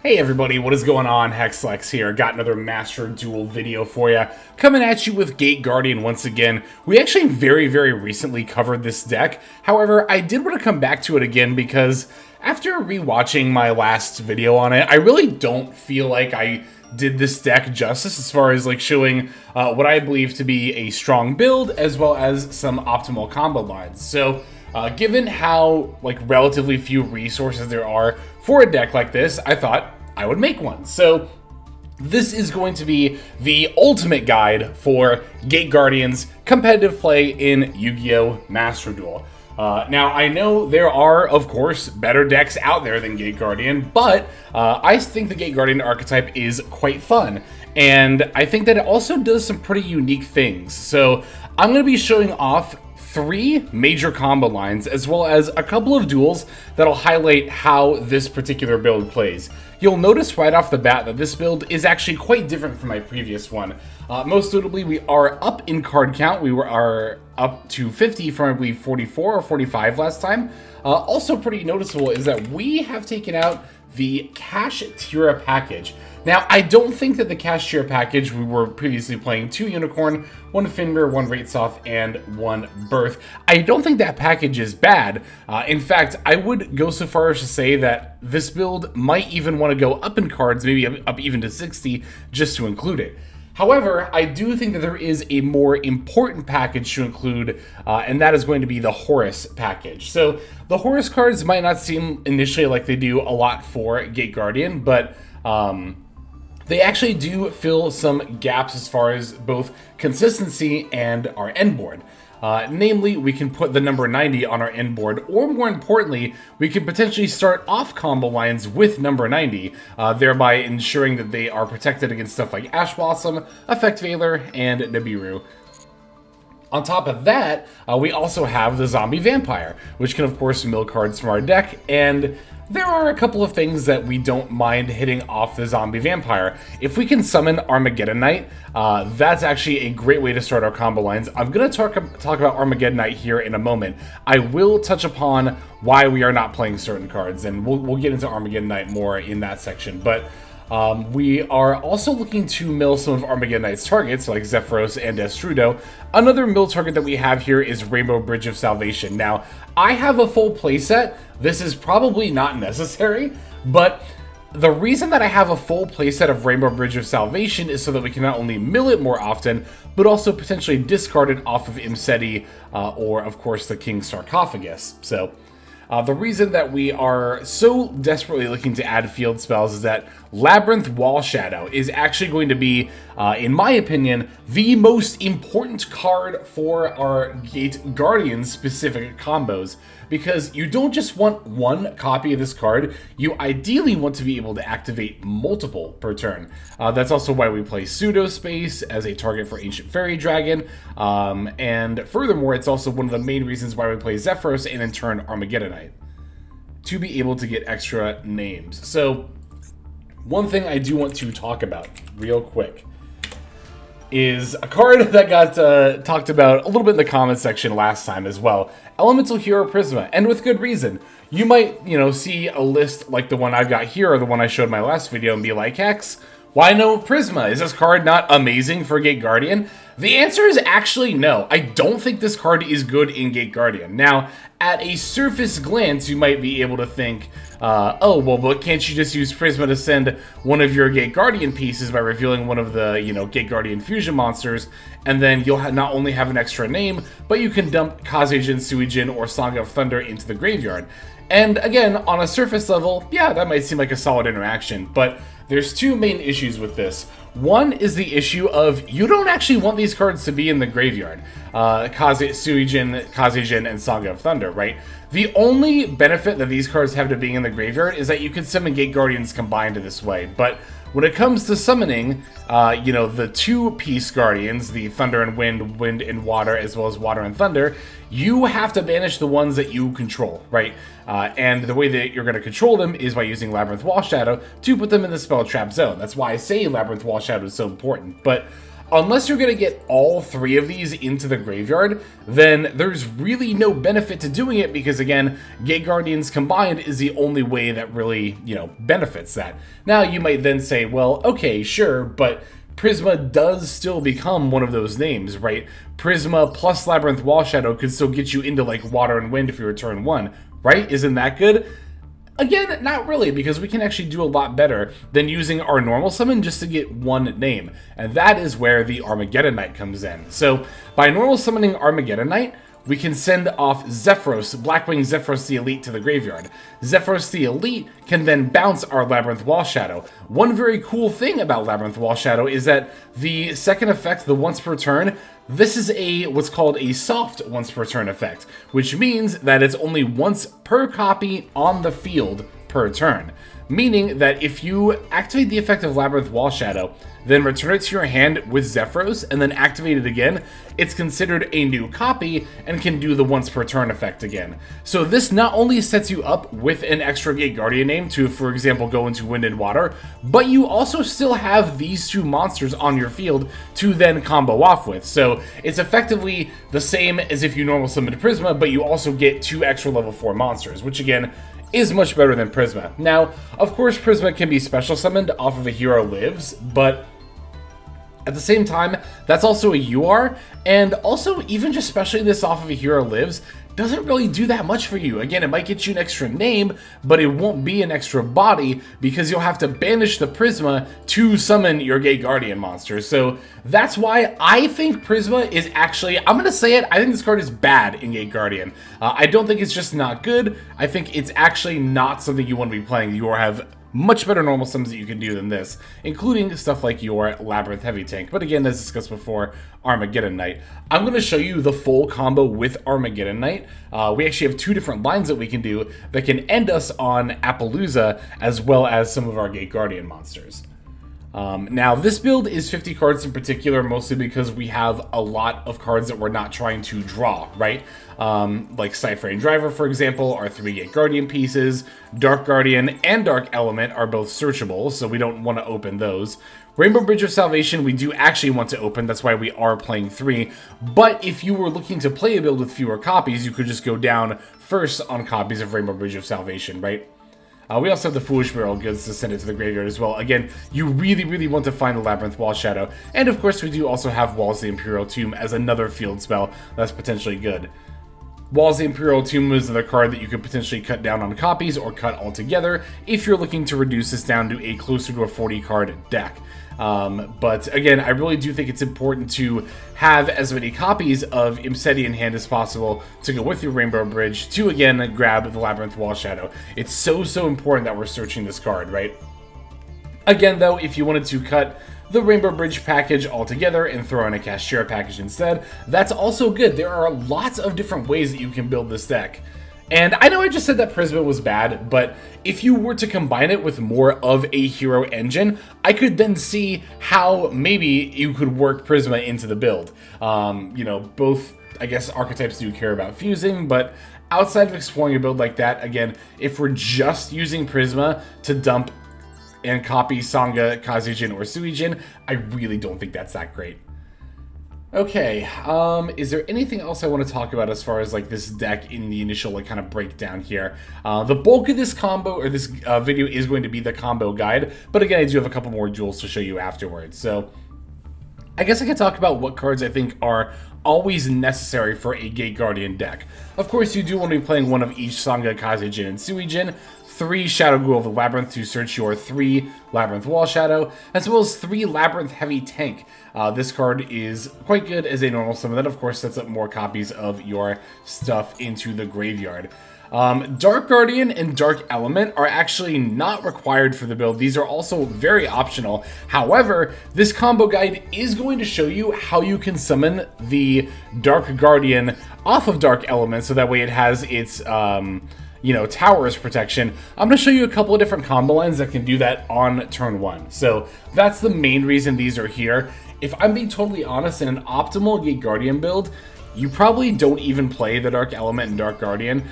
Hey everybody, what is going on? Hexlex here. Got another Master Duel video for you. Coming at you with Gate Guardian once again. We actually very recently covered this deck. However, I did want to come back to it again because after rewatching my last video on it, I really don't feel like I did this deck justice as far as like showing what I believe to be a strong build as well as some optimal combo lines. So given how like relatively few resources there are for a deck like this, I thought I would make one. So this is going to be the ultimate guide for Gate Guardian's competitive play in Yu-Gi-Oh! Master Duel. Now, I know there are, of course, better decks out there than Gate Guardian, but I think the Gate Guardian archetype is quite fun, and I think that it also does some pretty unique things. So I'm going to be showing off 3 major combo lines, as well as a couple of duels that'll highlight how this particular build plays. You'll notice right off the bat that this build is actually quite different from my previous one. Most notably, we are up in card count. We are up to 50 from, I believe, 44 or 45 last time. Also pretty noticeable is that we have taken out the Cash Tira package. Now, I don't think that the Cash Tira package, we were previously playing 2 Unicorn, 1 Finmir, 1 Ratesoth, and 1 Birth. I don't think that package is bad. In fact, I would go so far as to say that this build might even want to go up in cards, maybe up even to 60, just to include it. However, I do think that there is a more important package to include, and that is going to be the Horus package. So the Horus cards might not seem initially like they do a lot for Gate Guardian, but they actually do fill some gaps as far as both consistency and our end board. Namely, we can put the number 90 on our end board, or more importantly, we can potentially start off combo lines with number 90, thereby ensuring that they are protected against stuff like Ash Blossom, Effect Veiler, and Nibiru. On top of that, we also have the Zombie Vampire, which can of course mill cards from our deck, and there are a couple of things that we don't mind hitting off the Zombie Vampire. If we can summon Armageddon Knight, that's actually a great way to start our combo lines. I'm going to talk about Armageddon Knight here in a moment. I will touch upon why we are not playing certain cards, and we'll get into Armageddon Knight more in that section. But we are also looking to mill some of Armageddon Knight's targets, like Zephyros and Destrudo. Another mill target that we have here is Rainbow Bridge of Salvation. Now, I have a full playset. This is probably not necessary, but the reason that I have a full playset of Rainbow Bridge of Salvation is so that we can not only mill it more often, but also potentially discard it off of Imseti or, of course, the King's Sarcophagus. So the reason that we are so desperately looking to add field spells is that Labyrinth Wall Shadow is actually going to be, in my opinion, the most important card for our Gate Guardian specific combos, because you don't just want one copy of this card, you ideally want to be able to activate multiple per turn. That's also why we play Pseudospace as a target for Ancient Fairy Dragon, and furthermore, it's also one of the main reasons why we play Zephyros and in turn Armageddon Knight, to be able to get extra names. So one thing I do want to talk about real quick is a card that got talked about a little bit in the comment section last time as well. Elemental Hero Prisma, and with good reason. You might, see a list like the one I've got here or the one I showed in my last video and be like, Hex, why no Prisma? Is this card not amazing for Gate Guardian? The answer is actually no. I don't think this card is good in Gate Guardian. Now, at a surface glance, you might be able to think, oh, well, but can't you just use Prisma to send one of your Gate Guardian pieces by revealing one of the, Gate Guardian fusion monsters, and then you'll not only have an extra name, but you can dump Kazejin, Suijin, or Song of Thunder into the graveyard. And again, on a surface level, yeah, that might seem like a solid interaction, but there's 2 main issues with this. One is the issue of you don't actually want these cards to be in the graveyard. Suijin, Kazejin, and Saga of Thunder, right? The only benefit that these cards have to being in the graveyard is that you can summon Gate Guardians combined this way. But when it comes to summoning, the 2-piece Guardians, the Thunder and Wind, Wind and Water, as well as Water and Thunder, you have to banish the ones that you control, right? And the way that you're going to control them is by using Labyrinth Wall Shadow to put them in the spell trap zone. That's why I say Labyrinth Wall Shadow is so important. But unless you're going to get all 3 of these into the graveyard, then there's really no benefit to doing it because, again, Gate Guardians combined is the only way that really, benefits that. Now, you might then say, well, okay, sure, but Prisma does still become one of those names, right? Prisma plus Labyrinth Wall Shadow could still get you into, like, Water and Wind if you were turn 1, right? Isn't that good? Again, not really, because we can actually do a lot better than using our normal summon just to get one name, and that is where the Armageddon Knight comes in. So, by normal summoning Armageddon Knight, we can send off Zephyros, Blackwing Zephyros the Elite to the graveyard. Zephyros the Elite can then bounce our Labyrinth Wall Shadow. One very cool thing about Labyrinth Wall Shadow is that the second effect, the once per turn, this is what's called a soft once per turn effect, which means that it's only once per copy on the field per turn. Meaning that if you activate the effect of Labyrinth Wall Shadow, then return it to your hand with Zephyros, and then activate it again, it's considered a new copy and can do the once per turn effect again. So this not only sets you up with an extra Gate Guardian name to, for example, go into Wind and Water, but you also still have these 2 monsters on your field to then combo off with. So it's effectively the same as if you normal summon Prisma, but you also get 2 extra level 4 monsters, which again, is much better than Prisma. Now, of course, Prisma can be special summoned off of a Hero Lives, but at the same time, that's also a UR, and also even just specialing this off of a Hero Lives doesn't really do that much for you. Again, it might get you an extra name, but it won't be an extra body because you'll have to banish the Prisma to summon your Gate Guardian monster. So that's why I think Prisma is actually, I'm going to say it, I think this card is bad in Gate Guardian. I don't think it's just not good. I think it's actually not something you want to be playing. You have much better normal summons that you can do than this, including stuff like your Labyrinth Heavy Tank. But again, as discussed before, Armageddon Knight. I'm going to show you the full combo with Armageddon Knight. We actually have 2 different lines that we can do that can end us on Appaloosa, as well as some of our Gate Guardian monsters. Now, this build is 50 cards in particular, mostly because we have a lot of cards that we're not trying to draw, right? Like Cypher Driver, for example, are 3 Gate Guardian pieces. Dark Guardian and Dark Element are both searchable, so we don't want to open those. Rainbow Bridge of Salvation, we do actually want to open, that's why we are playing 3. But if you were looking to play a build with fewer copies, you could just go down first on copies of Rainbow Bridge of Salvation, right? We also have the Foolish Burial Goods to send it to the graveyard as well. Again, you really, really want to find the Labyrinth Wall Shadow. And of course, we do also have Walls of the Imperial Tomb as another field spell that's potentially good. Walls of the Imperial Tomb is another card that you could potentially cut down on copies or cut altogether if you're looking to reduce this down to a closer to a 40 card deck. But again, I really do think it's important to have as many copies of Imseti in hand as possible to go with your Rainbow Bridge to, again, grab the Labyrinth Wall Shadow. It's so important that we're searching this card, right? Again, though, if you wanted to cut the Rainbow Bridge package altogether and throw in a Kashtira package instead, that's also good. There are lots of different ways that you can build this deck. And I know I just said that Prisma was bad, but if you were to combine it with more of a hero engine, I could then see how maybe you could work Prisma into the build. Both, I guess, archetypes do care about fusing, but outside of exploring a build like that, again, if we're just using Prisma to dump and copy Sangha, Kazijin, or Suijin, I really don't think that's that great. Okay, is there anything else I want to talk about as far as like this deck in the initial like kind of breakdown here? The bulk of this combo or this video is going to be the combo guide, but again, I do have a couple more duels to show you afterwards. So I guess I could talk about what cards I think are always necessary for a Gate Guardian deck. Of course, you do want to be playing one of each Sangha, Kazijin, and Suijin. 3 Shadow Ghoul of the Labyrinth to search your 3 Labyrinth Wall Shadow, as well as 3 Labyrinth Heavy Tank. This card is quite good as a normal summon. That, of course, sets up more copies of your stuff into the graveyard. Dark Guardian and Dark Element are actually not required for the build. These are also very optional. However, this combo guide is going to show you how you can summon the Dark Guardian off of Dark Element, so that way it has its towers protection. I'm going to show you a couple of different combo lines that can do that on turn 1. So that's the main reason these are here. If I'm being totally honest, in an optimal Gate Guardian build, you probably don't even play the Dark Element and Dark Guardian,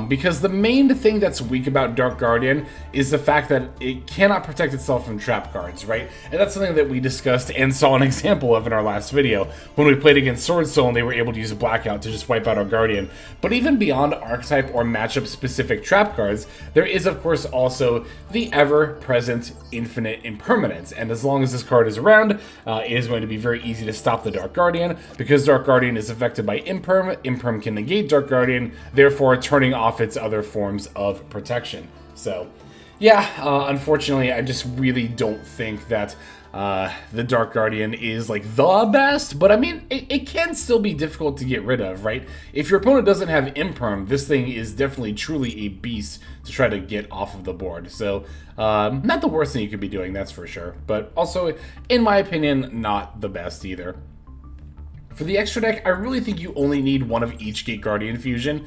because the main thing that's weak about Dark Guardian is the fact that it cannot protect itself from trap cards, right? And that's something that we discussed and saw an example of in our last video, when we played against Sword Soul and they were able to use a Blackout to just wipe out our Guardian. But even beyond archetype or matchup-specific trap cards, there is, of course, also the ever-present Infinite Impermanence, and as long as this card is around, it is going to be very easy to stop the Dark Guardian, because Dark Guardian is affected by Imperm. Imperm can negate Dark Guardian, therefore turning off its other forms of protection. So, yeah, unfortunately, I just really don't think that the Dark Guardian is like the best, but I mean, it can still be difficult to get rid of, right? If your opponent doesn't have Imperm, this thing is definitely truly a beast to try to get off of the board. So, not the worst thing you could be doing, that's for sure. But also, in my opinion, not the best either. For the extra deck, I really think you only need one of each Gate Guardian fusion.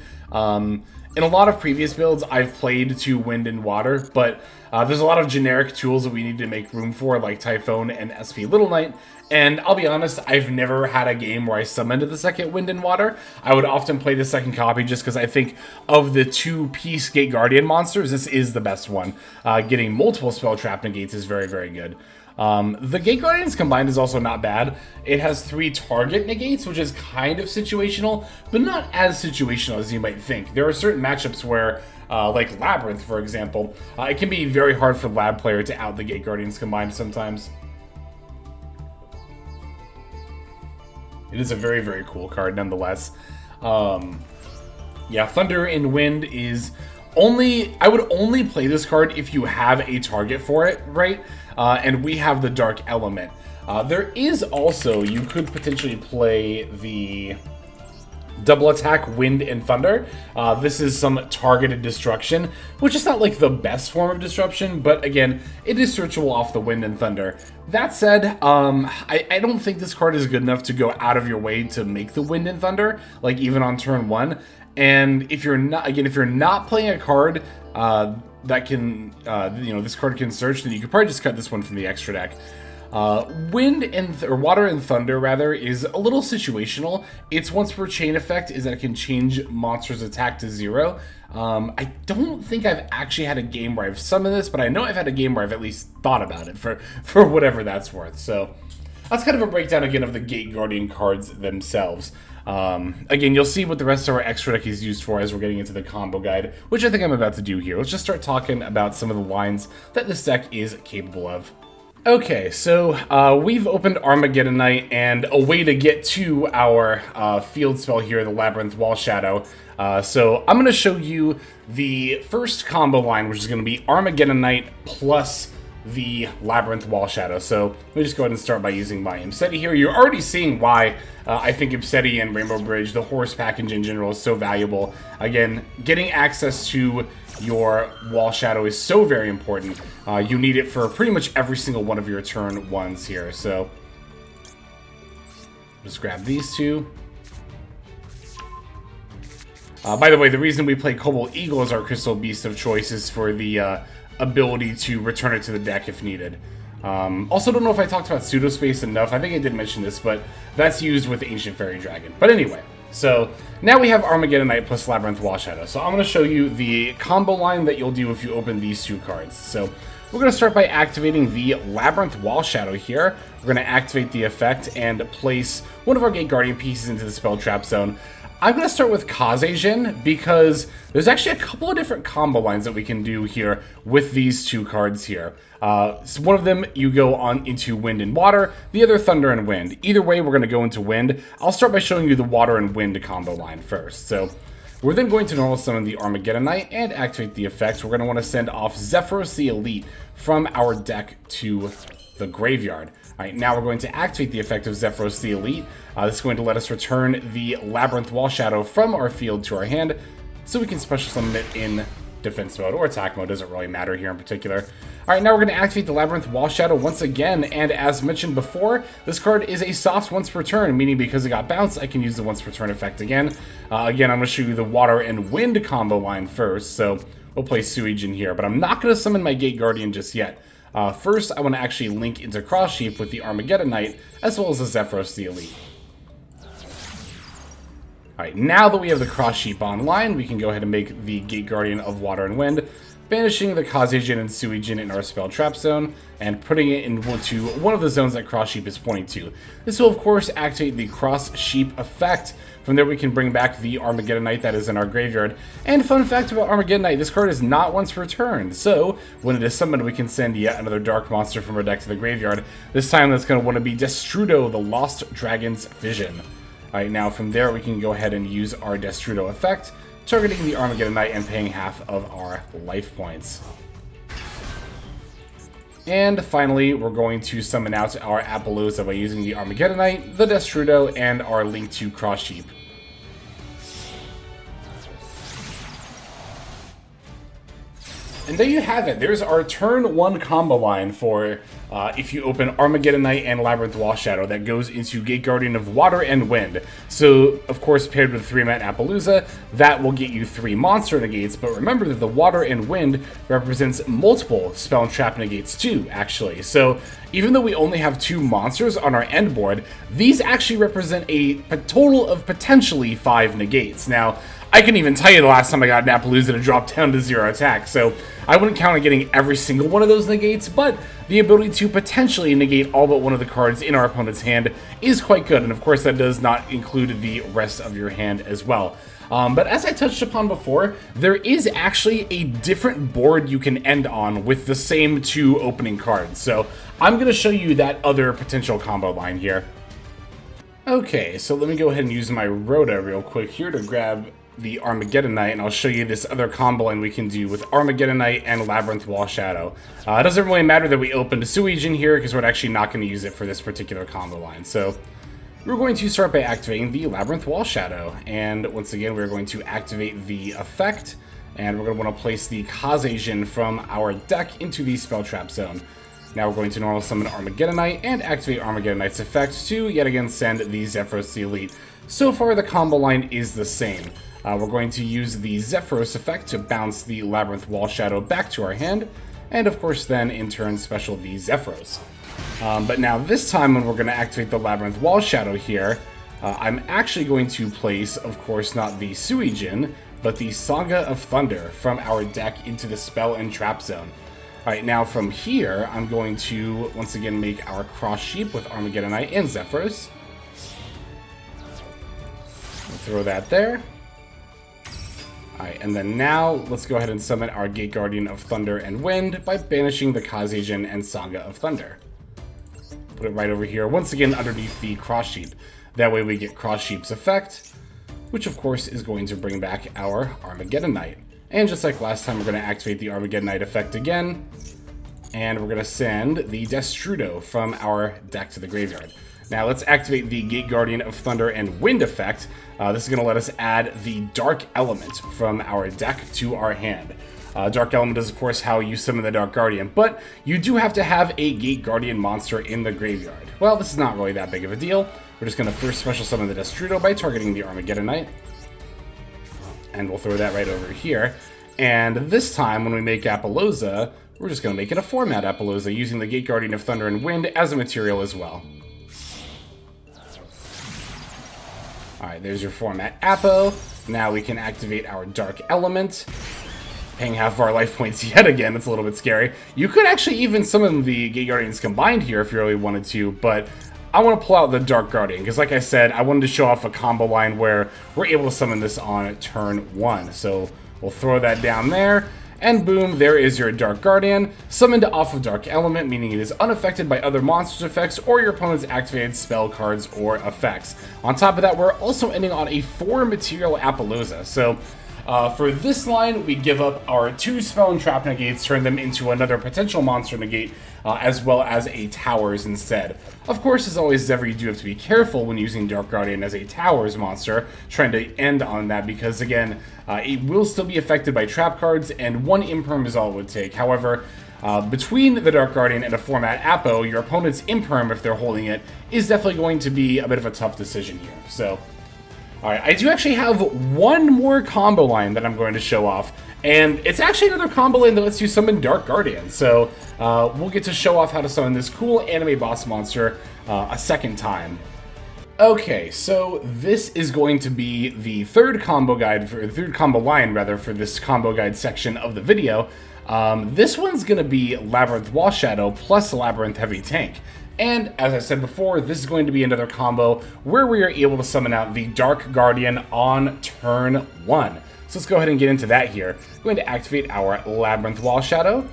In a lot of previous builds, I've played to Wind and Water, but there's a lot of generic tools that we need to make room for, like Typhoon and SP Little Knight. And I'll be honest, I've never had a game where I summoned the second Wind and Water. I would often play the second copy just because I think of the two-piece Gate Guardian monsters, this is the best one. Getting multiple spell trap negates is very, very good. The Gate Guardians combined is also not bad. It has 3 target negates, which is kind of situational, but not as situational as you might think. There are certain matchups where, like Labyrinth, for example, it can be very hard for Lab player to out the Gate Guardians combined sometimes. It is a very, very cool card nonetheless. Yeah, Thunder and Wind is I would only play this card if you have a target for it, right? And we have the Dark Element. There is also, you could potentially play the double attack Wind and Thunder. This is some targeted destruction, which is not like the best form of disruption, but again, it is searchable off the Wind and Thunder. That said, I don't think this card is good enough to go out of your way to make the Wind and Thunder, like even on turn 1. And if you're not playing a card that can, this card can search, then you could probably just cut this one from the extra deck. Water and Thunder, rather, is a little situational. Its once per chain effect is that it can change monsters' attack to 0. I don't think I've actually had a game where I've summoned this, but I know I've had a game where I've at least thought about it for whatever that's worth. So that's kind of a breakdown again of the Gate Guardian cards themselves. Again, you'll see what the rest of our extra deck is used for as we're getting into the combo guide, which I think I'm about to do here. Let's just start talking about some of the lines that this deck is capable of. Okay, so we've opened Armageddon Knight, and a way to get to our field spell here, the Labyrinth Wall Shadow. So I'm going to show you the first combo line, which is going to be Armageddon Knight plus the Labyrinth Wall Shadow. So let me just go ahead and start by using my Imseti here. You're already seeing why I think Imseti and Rainbow Bridge, the horse package in general, is so valuable. Again, getting access to your Wall Shadow is so very important. You need it for pretty much every single one of your turn 1s here. So just grab these two. By the way, the reason we play Cobalt Eagle as our Crystal Beast of choice is for the ability to return it to the deck if needed. Also, don't know if I talked about Pseudospace enough. I think I did mention this, but that's used with Ancient Fairy Dragon. But anyway, so now we have Armageddon Knight plus Labyrinth Wall Shadow. So I'm going to show you the combo line that you'll do if you open these two cards. So we're going to start by activating the Labyrinth Wall Shadow here. We're going to activate the effect and place one of our Gate Guardian pieces into the spell trap zone. I'm going to start with Kazejin because there's actually a couple of different combo lines that we can do here with these two cards here. So one of them, you go on into Wind and Water, the other Thunder and Wind. Either way, we're going to go into Wind. I'll start by showing you the Water and Wind combo line first. So we're then going to normal summon the Armageddon Knight and activate the effects. We're going to want to send off Zephyros the Elite from our deck to the graveyard. Alright, now we're going to activate the effect of Zephyros the Elite. This is going to let us return the Labyrinth Wall Shadow from our field to our hand, so we can special summon it in defense mode or attack mode, doesn't really matter here in particular. Alright, now we're going to activate the Labyrinth Wall Shadow once again, and as mentioned before, this card is a soft once per turn, meaning because it got bounced, I can use the once per turn effect again. Again, I'm going to show you the Water and Wind combo line first, so we'll play Sewage in here, but I'm not going to summon my Gate Guardian just yet. First, I want to actually link into Cross Sheep with the Armageddon Knight, as well as the Zephyros the Elite. Alright, now that we have the Cross Sheep online, we can go ahead and make the Gate Guardian of Water and Wind, banishing the Kazejin and Suijin in our spell trap zone, and putting it into one of the zones that Cross Sheep is pointing to. This will, of course, activate the Cross Sheep effect. From there, we can bring back the Armageddonite that is in our graveyard. And fun fact about Armageddonite, this card is not once per turn, so when it is summoned, we can send yet another dark monster from our deck to the graveyard. This time, that's going to want to be Destrudo, the Lost Dragon's Vision. Alright, now from there, we can go ahead and use our Destrudo effect, targeting the Armageddonite and paying half of our life points. And finally, we're going to summon out our Appaloosa by using the Armageddonite, the Destrudo, and our Link to Cross Sheep. And there you have it. There's our turn 1 combo line for if you open Armageddonite and Labyrinth Wall Shadow that goes into Gate Guardian of Water and Wind. So, of course, paired with 3-mana Appaloosa, that will get you 3 monster negates, but remember that the Water and Wind represents multiple spell and trap negates too, actually. So, even though we only have 2 monsters on our end board, these actually represent a total of potentially 5 negates. Now, I can even tell you the last time I got an Appaloosa to drop down to 0 attack, so I wouldn't count on getting every single one of those negates, but the ability to potentially negate all but one of the cards in our opponent's hand is quite good, and of course that does not include the rest of your hand as well. But as I touched upon before, there is actually a different board you can end on with the same 2 opening cards, so I'm going to show you that other potential combo line here. Okay, so let me go ahead and use my Rhoda real quick here to grab the Armageddonite, and I'll show you this other combo line we can do with Armageddonite and Labyrinth Wall Shadow. It doesn't really matter that we opened a Suijin here, because we're actually not going to use it for this particular combo line. So we're going to start by activating the Labyrinth Wall Shadow, and once again we're going to activate the effect, and we're going to want to place the Kazejin from our deck into the Spell Trap Zone. Now we're going to normal summon Armageddonite and activate Armageddonite's effect to yet again send the Zephyros the Elite. So far the combo line is the same. We're going to use the Zephyros effect to bounce the Labyrinth Wall Shadow back to our hand, and of course then in turn special the Zephyros. But now this time when we're going to activate the Labyrinth Wall Shadow here, I'm actually going to place, of course, not the Suijin, but the Saga of Thunder from our deck into the Spell and Trap Zone. Alright, now from here, I'm going to once again make our Cross Sheep with Armageddonite and Zephyros. Throw that there. Alright, and then now, let's go ahead and summon our Gate Guardian of Thunder and Wind by banishing the Kazejin and Saga of Thunder. Put it right over here, once again underneath the Cross Sheep. That way we get Cross Sheep's effect, which of course is going to bring back our Armageddonite. And just like last time, we're going to activate the Armageddonite effect again, and we're going to send the Destrudo from our deck to the graveyard. Now let's activate the Gate Guardian of Thunder and Wind effect. This is going to let us add the Dark Element from our deck to our hand. Dark Element is of course how you summon the Dark Guardian, but you do have to have a Gate Guardian monster in the graveyard. Well, this is not really that big of a deal. We're just going to first special summon the Destrudo by targeting the Armageddonite. And we'll throw that right over here. And this time when we make Appaloosa, we're just going to make it a format Appaloosa using the Gate Guardian of Thunder and Wind as a material as well. Alright, there's your format Appo. Now we can activate our Dark Element, paying half of our life points yet again. It's a little bit scary. You could actually even summon the Gate Guardians combined here if you really wanted to, but I want to pull out the Dark Guardian, because like I said, I wanted to show off a combo line where we're able to summon this on turn 1. So we'll throw that down there, and boom, there is your Dark Guardian, summoned off of Dark Element, meaning it is unaffected by other monsters' effects or your opponent's activated spell cards or effects. On top of that, we're also ending on a 4-material Appaloosa. So for this line, we give up our 2 spell and trap negates, turn them into another potential monster negate, as well as a towers instead. Of course, as always, Zephyr, you do have to be careful when using Dark Guardian as a towers monster, trying to end on that, because again, it will still be affected by trap cards, and 1 imperm is all it would take. However, between the Dark Guardian and a format Appo, your opponent's imperm, if they're holding it, is definitely going to be a bit of a tough decision here. So alright, I do actually have one more combo line that I'm going to show off, and it's actually another combo line that lets you summon Dark Guardian. So we'll get to show off how to summon this cool anime boss monster a second time. Okay, so this is going to be the third combo guide, for the third combo line rather, for this combo guide section of the video. This one's going to be Labyrinth Wall Shadow plus Labyrinth Heavy Tank. And as I said before, this is going to be another combo where we are able to summon out the Dark Guardian on turn 1. So let's go ahead and get into that here. We're going to activate our Labyrinth Wall Shadow.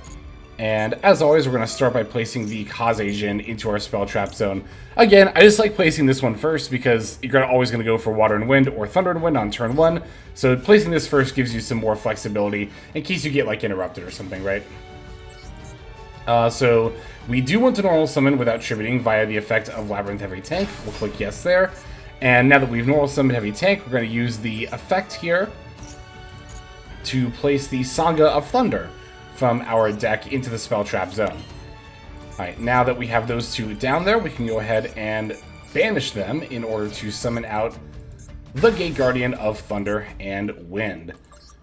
And as always, we're going to start by placing the Kaze-Jin into our Spell Trap Zone. Again, I just like placing this one first because you're always going to go for Water and Wind or Thunder and Wind on turn 1. So placing this first gives you some more flexibility in case you get like interrupted or something, right? So we do want to normal summon without tributing via the effect of Labyrinth Heavy Tank. We'll click yes there. And now that we've normal summoned Heavy Tank, we're going to use the effect here to place the Saga of Thunder from our deck into the Spell Trap Zone. Alright, now that we have those two down there, we can go ahead and banish them in order to summon out the Gate Guardian of Thunder and Wind.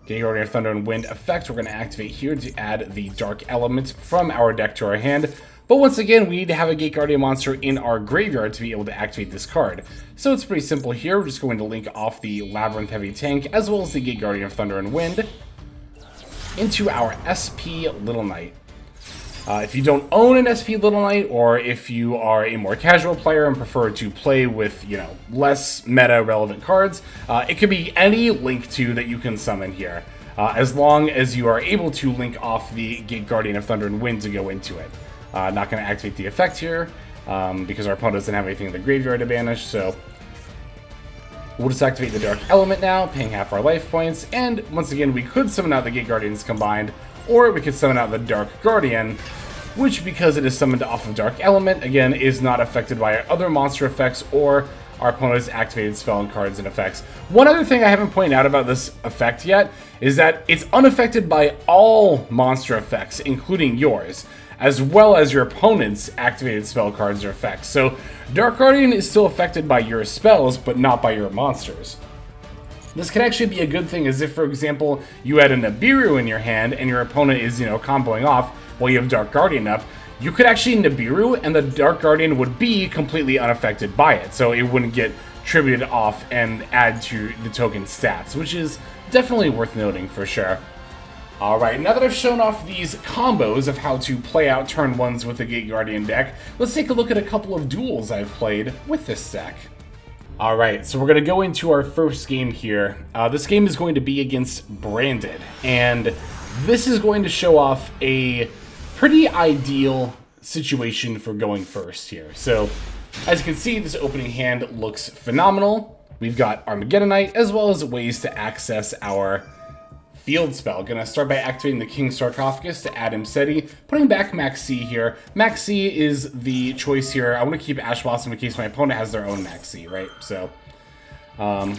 Gate Guardian of Thunder and Wind effect we're going to activate here to add the Dark Element from our deck to our hand. But once again, we need to have a Gate Guardian monster in our graveyard to be able to activate this card. So it's pretty simple here. We're just going to link off the Labyrinth Heavy Tank as well as the Gate Guardian of Thunder and Wind into our SP Little Knight. If you don't own an SP Little Knight, or if you are a more casual player and prefer to play with, less meta-relevant cards, it could be any Link 2 that you can summon here, as long as you are able to link off the Gate Guardian of Thunder and Wind to go into it. Not going to activate the effect here, because our opponent doesn't have anything in the graveyard to banish, so we'll just activate the Dark Element now, paying half our life points, and once again, we could summon out the Gate Guardians combined, or we could summon out the Dark Guardian, which, because it is summoned off of Dark Element, again, is not affected by other monster effects or our opponent's activated spell and cards and effects. One other thing I haven't pointed out about this effect yet is that it's unaffected by all monster effects, including yours, as well as your opponent's activated spell cards or effects. So Dark Guardian is still affected by your spells, but not by your monsters. This can actually be a good thing, as if, for example, you had a Nibiru in your hand and your opponent is, comboing off while you have Dark Guardian up. You could actually Nibiru and the Dark Guardian would be completely unaffected by it, so it wouldn't get tributed off and add to the token stats, which is definitely worth noting for sure. Alright, now that I've shown off these combos of how to play out turn 1s with the Gate Guardian deck, let's take a look at a couple of duels I've played with this deck. Alright, so we're going to go into our first game here. This game is going to be against Branded, and this is going to show off a pretty ideal situation for going first here. So, as you can see, this opening hand looks phenomenal. We've got Armageddonite, as well as ways to access our field spell. Gonna start by activating the King Sarcophagus to add Imseti, putting back Maxi here. Maxi is the choice here. I want to keep Ash Blossom in case my opponent has their own Maxi, right? So,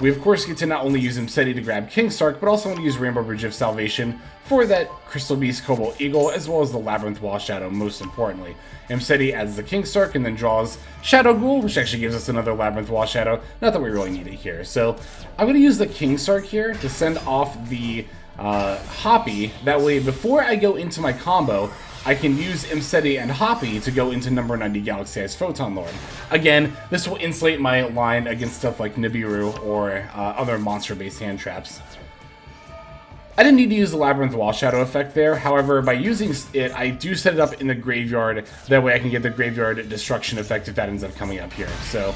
we of course get to not only use Imseti to grab King Sark, but also want to use Rainbow Bridge of Salvation for that Crystal Beast Cobalt Eagle, as well as the Labyrinth Wall Shadow, most importantly. Imseti adds the King Sark and then draws Shadow Ghoul, which actually gives us another Labyrinth Wall Shadow. Not that we really need it here. So, I'm going to use the King Sark here to send off the Hoppy. That way, before I go into my combo, I can use Imseti and Hoppy to go into number 90 Galaxy Eyes Photon Lord. Again, this will insulate my line against stuff like Nibiru or other monster-based hand traps. I didn't need to use the Labyrinth Wall Shadow effect there. However, by using it, I do set it up in the graveyard. That way I can get the graveyard destruction effect if that ends up coming up here. So,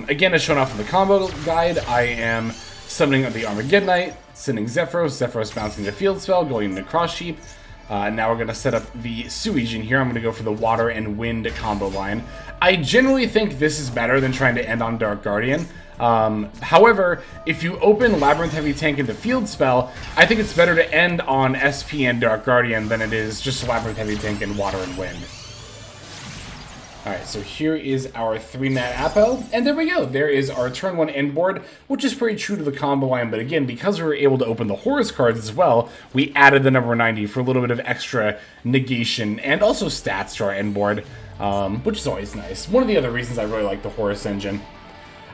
again, as shown off in the combo guide, I am summoning the Armageddonite, sending Zephyros, Zephyros bouncing the field spell, going into Cross Sheep. Now we're going to set up the Suijin here. I'm going to go for the Water and Wind combo line. I generally think this is better than trying to end on Dark Guardian. However, if you open Labyrinth Heavy Tank into field spell, I think it's better to end on SP and Dark Guardian than it is just Labyrinth Heavy Tank and Water and Wind. Alright, so here is our 3-mat Apo, and there we go. There is our turn 1 end board, which is pretty true to the combo line, but again, because we were able to open the Horus cards as well, we added the number 90 for a little bit of extra negation and also stats to our end board, which is always nice. One of the other reasons I really like the Horus engine.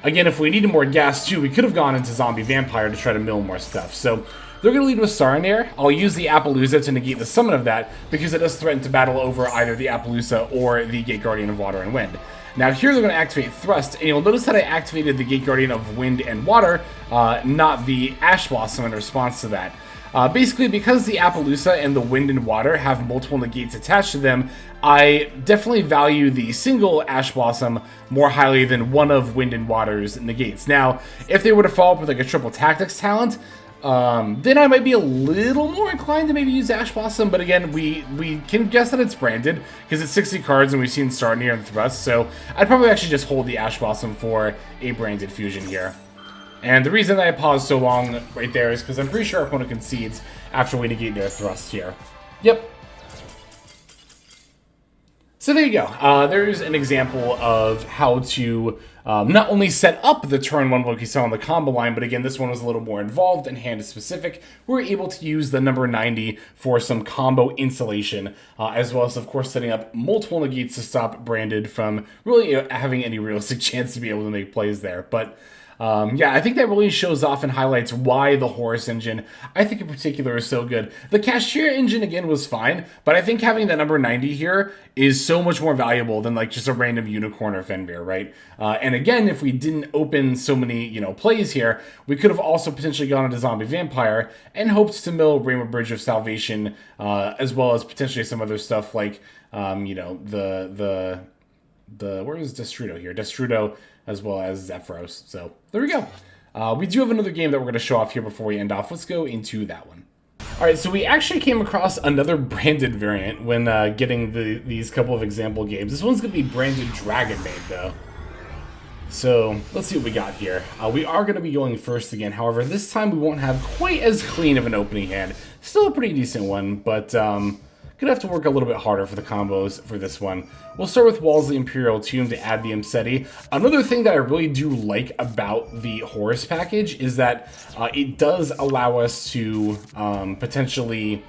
Again, if we needed more gas too, we could have gone into Zombie Vampire to try to mill more stuff, so they're going to lead with Saronir. I'll use the Appaloosa to negate the summon of that, because it does threaten to battle over either the Appaloosa or the Gate Guardian of Water and Wind. Now here they're going to activate Thrust, and you'll notice that I activated the Gate Guardian of Wind and Water, not the Ash Blossom in response to that. Basically, because the Appaloosa and the Wind and Water have multiple negates attached to them, I definitely value the single Ash Blossom more highly than one of Wind and Water's negates. Now, if they were to follow up with like a triple tactics talent, then I might be a little more inclined to maybe use Ash Blossom, but again, we can guess that it's branded, because it's 60 cards and we've seen Star Near and Thrust, so I'd probably actually just hold the Ash Blossom for a branded fusion here. And the reason that I paused so long right there is because I'm pretty sure our opponent concedes after we negate their Thrust here. Yep. So there you go. There's an example of how to not only set up the turn 1 Loki Cell on the combo line, but again, this one was a little more involved and hand specific. We were able to use the number 90 for some combo installation, as well as, of course, setting up multiple negates to stop Branded from really having any realistic chance to be able to make plays there. But yeah, I think that really shows off and highlights why the Horus engine, I think in particular, is so good. The Cashier engine, again, was fine, but I think having that number 90 here is so much more valuable than like just a random Unicorn or Fenrir, right? And again, if we didn't open so many, plays here, we could have also potentially gone into Zombie Vampire and hoped to mill Rainbow Bridge of Salvation, as well as potentially some other stuff like, where is Destrudo here? Destrudo, as well as Zephyros. So there we go. We do have another game that we're going to show off here before we end off. Let's go into that one. All right, so we actually came across another branded variant when getting these couple of example games. This one's going to be branded Dragonmaid, though. So let's see what we got here. We are going to be going first again. However, this time we won't have quite as clean of an opening hand. Still a pretty decent one, but gonna have to work a little bit harder for the combos for this one. We'll start with Walls Imperial Tomb to add the Mseti. Another thing that I really do like about the Horus package is that it does allow us to potentially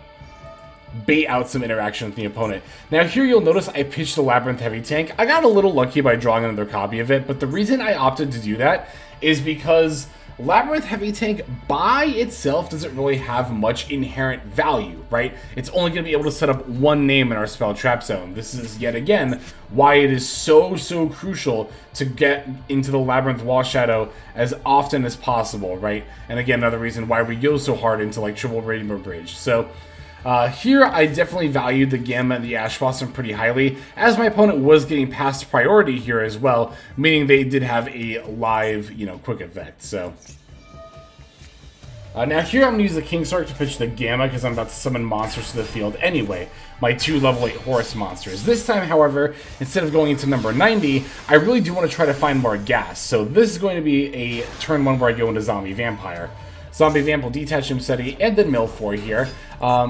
bait out some interaction with the opponent. Now here you'll notice I pitched the Labyrinth Heavy Tank. I got a little lucky by drawing another copy of it, but the reason I opted to do that is because Labyrinth Heavy Tank by itself doesn't really have much inherent value, right? It's only going to be able to set up one name in our spell trap zone. This is yet again why it is so crucial to get into the Labyrinth Wall Shadow as often as possible, right? And again, another reason why we go so hard into like triple Rainbow Bridge. So here, I definitely valued the Gamma and the Ash Blossom pretty highly, as my opponent was getting past priority here as well, meaning they did have a live, quick effect, so. Now here I'm going to use the Kingsark to pitch the Gamma, because I'm about to summon monsters to the field anyway, my 2 level 8 Horus monsters. This time, however, instead of going into number 90, I really do want to try to find more gas, so this is going to be a turn 1 where I go into Zombie Vampire. Zombie Vamp will detach Mseti and then mill 4 here.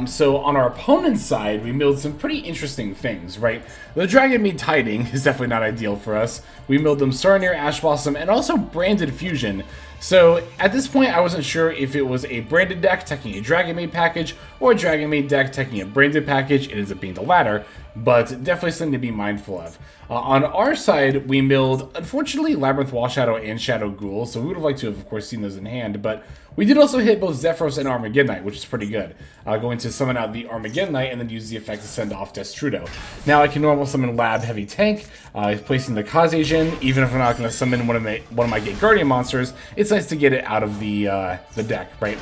So on our opponent's side, we milled some pretty interesting things, right? The Dragonmaid Tiding is definitely not ideal for us. We milled them Sarnir, Ash Blossom, and also Branded Fusion. So at this point, I wasn't sure if it was a branded deck taking a Dragonmaid package or a Dragonmaid deck taking a branded package. It ends up being the latter, but definitely something to be mindful of. On our side, we milled, unfortunately, Labyrinth Wall Shadow and Shadow Ghoul, so we would have liked to have, of course, seen those in hand, but we did also hit both Zephyros and Armageddonite, which is pretty good. Going to summon out the Armageddonite and then use the effect to send off Destrudo. Now I can normal summon Lab Heavy Tank, placing the Kazejin. Even if I'm not going to summon one of my Gate Guardian monsters, it's nice to get it out of the deck, right?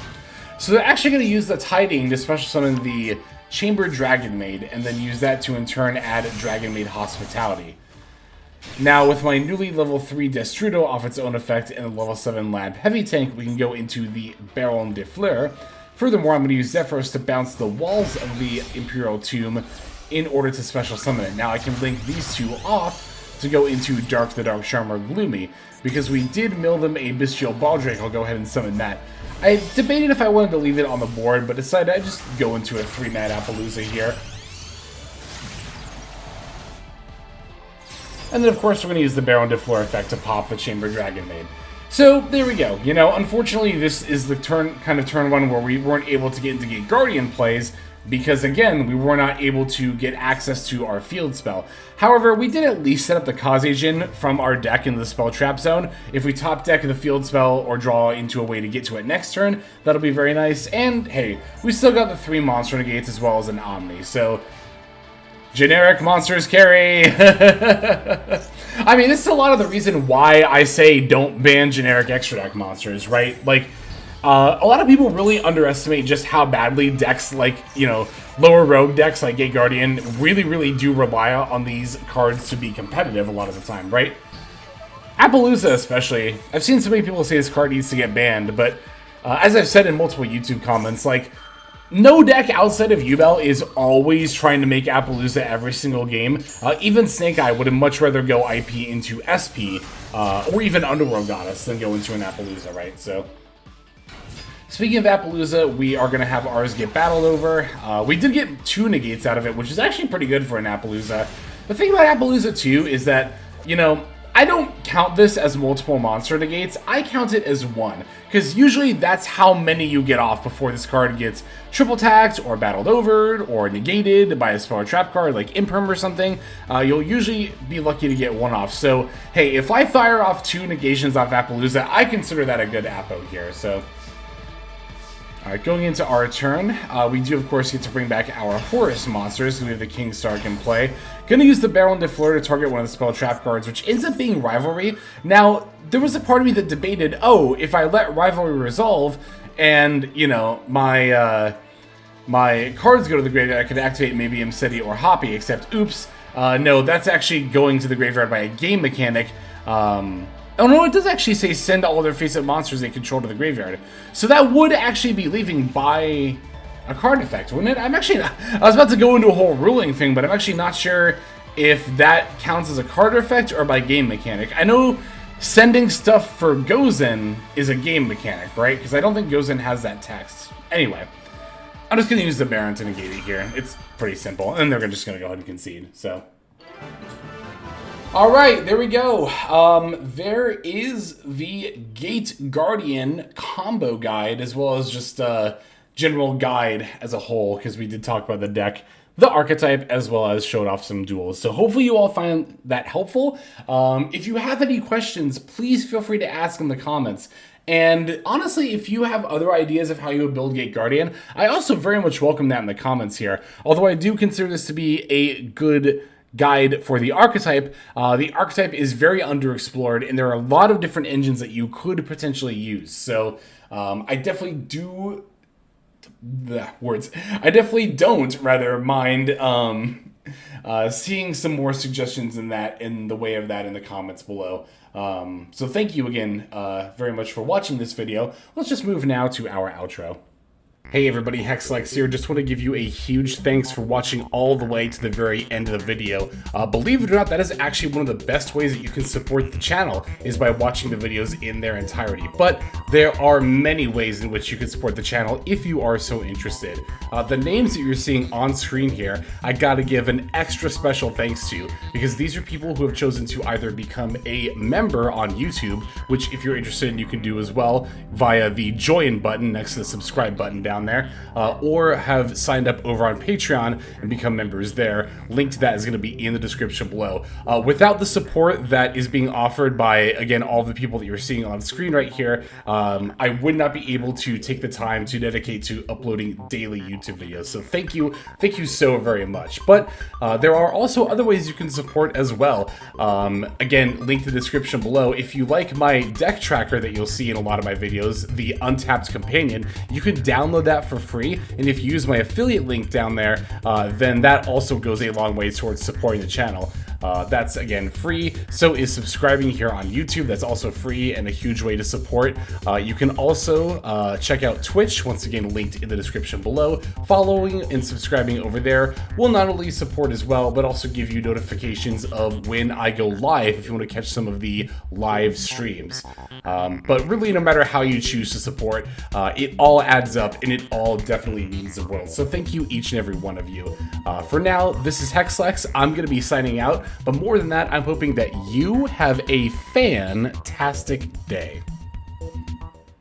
So they're actually going to use the Tiding to special summon the Chamber Dragonmaid, and then use that to in turn add Dragonmaid Hospitality. Now, with my newly level 3 Destrudo off its own effect and the level 7 Lab Heavy Tank, we can go into the Baron de Fleur. Furthermore, I'm going to use Zephyros to bounce the walls of the Imperial Tomb in order to special summon it. Now, I can link these two off to go into Dark the Dark Charmer Gloomy, because we did mill them a Bestial Baldrake. I'll go ahead and summon that. I debated if I wanted to leave it on the board, but decided I'd just go into a 3-mana Appaloosa here. And then, of course, we're going to use the Baron de Fleur effect to pop the Chamber Dragonmaid. So, there we go. Unfortunately, this is the turn 1 where we weren't able to get into Gate Guardian plays, because, again, we were not able to get access to our field spell. However, we did at least set up the Kazejin from our deck into the spell trap zone. If we top deck the field spell or draw into a way to get to it next turn, that'll be very nice. And, hey, we still got the 3 monster negates as well as an Omni, so Generic monsters carry. I mean, this is a lot of the reason why I say don't ban generic extra deck monsters, right? Like, a lot of people really underestimate just how badly decks like, you know, lower rogue decks like Gate Guardian really do rely on these cards to be competitive a lot of the time, right? Appaloosa especially. I've seen so many people say this card needs to get banned, but as I've said in multiple YouTube comments, like, no deck outside of Yubel is always trying to make Appaloosa every single game. Even Snake Eye would much rather go IP into SP, or even Underworld Goddess than go into an Appaloosa, right? So, speaking of Appaloosa, we are going to have ours get battled over. We did get 2 negates out of it, which is actually pretty good for an Appaloosa. The thing about Appaloosa, too, is that, you know, I don't count this as multiple monster negates, I count it as 1, because usually that's how many you get off before this card gets triple tagged, or battled over, or negated by a spell or trap card like Imperm or something. You'll usually be lucky to get 1 off, so hey, if I fire off 2 negations off Appaloosa, I consider that a good Appo here, so... Alright, going into our turn, we do of course get to bring back our Horus monsters, because we have the King Stark in play. Gonna use the Baron de Fleur to target one of the spell trap cards, which ends up being Rivalry. Now, there was a part of me that debated, oh, if I let Rivalry resolve, and, you know, my cards go to the graveyard, I could activate maybe Imseti or Hoppy, except, oops, no, that's actually going to the graveyard by a game mechanic. Oh no, it does actually say send all their face-up monsters they control to the graveyard. So that would actually be leaving by a card effect, wouldn't it? I was about to go into a whole ruling thing, but I'm actually not sure if that counts as a card effect or by game mechanic. I know sending stuff for Gozen is a game mechanic, right? Because I don't think Gozen has that text. Anyway, I'm just going to use the Baron to negate it here. It's pretty simple, and they're just going to go ahead and concede, so... Alright, there we go. There is the Gate Guardian combo guide, as well as just a general guide as a whole, because we did talk about the deck, the archetype, as well as showed off some duels. So hopefully you all find that helpful. If you have any questions, please feel free to ask in the comments. And honestly, if you have other ideas of how you would build Gate Guardian, I also very much welcome that in the comments here. Although I do consider this to be a good guide for the archetype. The archetype is very underexplored, and there are a lot of different engines that you could potentially use. So I definitely do... I definitely don't, rather, mind seeing some more suggestions in the way of that in the comments below. So thank you again very much for watching this video. Let's just move now to our outro. Hey everybody, Hexlex here. Just want to give you a huge thanks for watching all the way to the very end of the video. Believe it or not, that is actually one of the best ways that you can support the channel, is by watching the videos in their entirety. But there are many ways in which you can support the channel if you are so interested. The names that you're seeing on screen here, I gotta give an extra special thanks to, because these are people who have chosen to either become a member on YouTube, which if you're interested you can do as well via the join button next to the subscribe button down there, or have signed up over on Patreon and become members there. Link to that is going to be in the description below. Without the support that is being offered by, again, all the people that you're seeing on screen right here, I would not be able to take the time to dedicate to uploading daily YouTube videos. So thank you so very much. But there are also other ways you can support as well. Again, link to the description below. If you like my deck tracker that you'll see in a lot of my videos, the Untapped Companion, you can download that for free, and if you use my affiliate link down there, then that also goes a long way towards supporting the channel. That's, again, free. So is subscribing here on YouTube. That's also free and a huge way to support. You can also check out Twitch, once again linked in the description below. Following and subscribing over there will not only support as well, but also give you notifications of when I go live if you want to catch some of the live streams. But really, no matter how you choose to support, it all adds up, and it all definitely means the world. So thank you, each and every one of you. For now, this is Hexlex. I'm going to be signing out. But more than that, I'm hoping that you have a fantastic day.